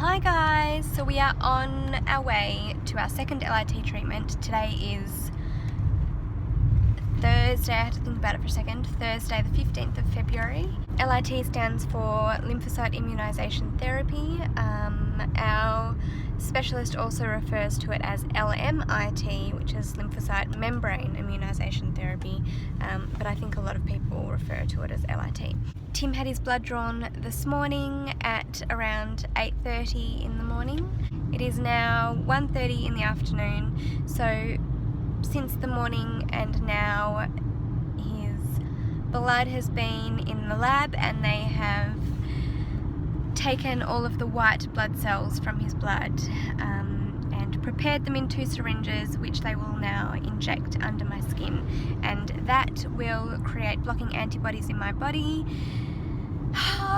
Hi guys, so we are on our way to our second LIT treatment. Today is Thursday, I had to think about it for a second, Thursday the 15th of February. LIT stands for lymphocyte immunisation therapy. Our specialist also refers to it as LMIT, which is lymphocyte membrane immunisation therapy, but I think a lot of people refer to it as LIT. Tim had his blood drawn this morning at around 8:30 in the morning. It is now 1:30 in the afternoon, so since the morning and now his blood has been in the lab and they have taken all of the white blood cells from his blood and prepared them in 2 syringes, which they will now inject under my skin, and that will create blocking antibodies in my body.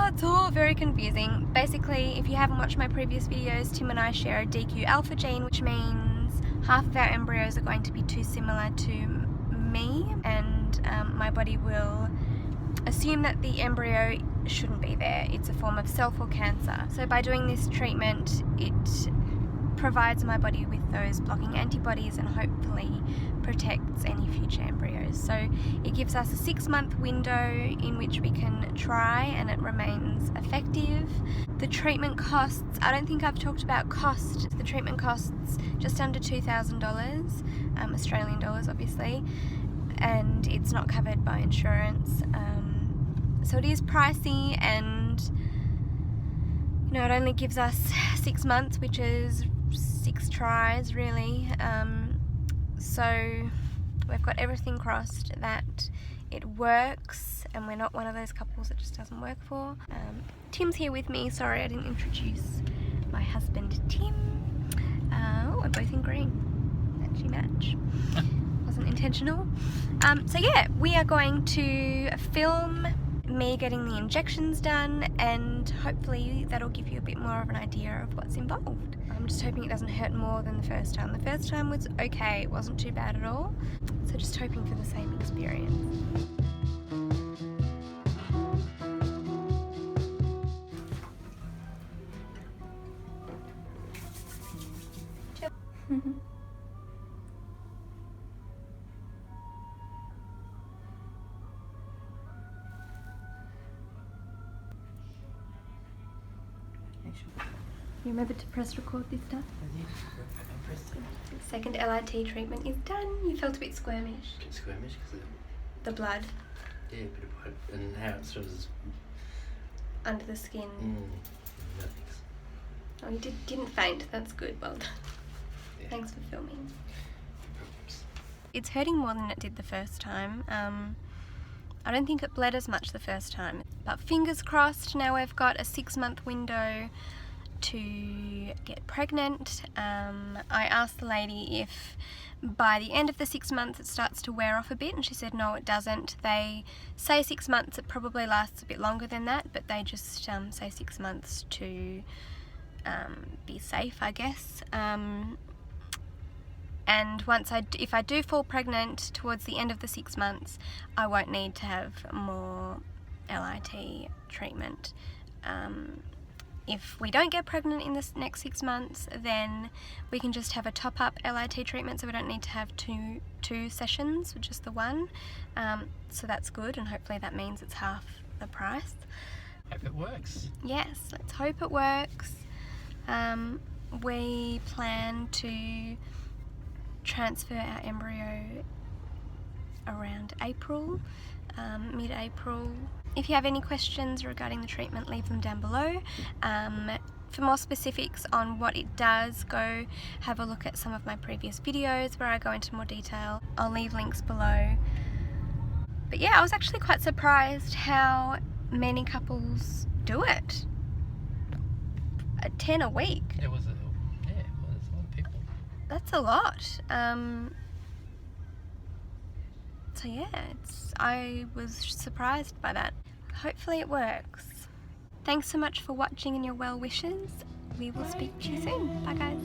It's all very confusing. Basically, if you haven't watched my previous videos, Tim and I share a DQ alpha gene, which means half of our embryos are going to be too similar to me, and my body will assume that the embryo shouldn't be there. It's a form of self or cancer. So by doing this treatment, it provides my body with those blocking antibodies and hopefully protects any future embryos. So it gives us a 6-month window in which we can try and it remains effective. The treatment costs, I don't think I've talked about cost. The treatment costs just under $2,000, Australian dollars obviously, and it's not covered by insurance. So it is pricey, and it only gives us 6 months, which is 6 tries really. So we've got everything crossed that it works, and we're not one of those couples it just doesn't work for. Tim's here with me. Sorry I didn't introduce my husband Tim. We're both in green. Matchy match. Wasn't intentional. So yeah, we are going to film me getting the injections done, and hopefully that'll give you a bit more of an idea of what's involved. I'm just hoping it doesn't hurt more than the first time. The first time was okay, it wasn't too bad at all. So just hoping for the same experience. You remember to press record this time? I pressed it. Second LIT treatment is done. You felt a bit squeamish. A bit squeamish because of the blood. Yeah, a bit of blood. And how it sort of is under the skin. No thanks. Oh, you didn't faint. That's good. Well done. Yeah. Thanks for filming. No problems. It's hurting more than it did the first time. I don't think it bled as much the first time. But fingers crossed, now we've got a 6-month window to get pregnant. I asked the lady if by the end of the 6 months it starts to wear off a bit, and she said no, it doesn't. They say 6 months, it probably lasts a bit longer than that, but they just say 6 months to be safe, I guess. And if I do fall pregnant towards the end of the 6 months, I won't need to have more LIT treatment. If we don't get pregnant in this next 6 months, then we can just have a top-up LIT treatment, so we don't need to have two sessions, just the one. So that's good, and hopefully that means it's half the price. Hope it works. Yes, let's hope it works. We plan to transfer our embryo around April, mid-April. If you have any questions regarding the treatment, leave them down below. For more specifics on what it does, go have a look at some of my previous videos where I go into more detail. I'll leave links below. But yeah, I was actually quite surprised how many couples do it. 10 a week. It was a lot of people. That's a lot. So yeah, I was surprised by that. Hopefully it works. Thanks so much for watching and your well wishes. We will speak to you soon. Bye guys.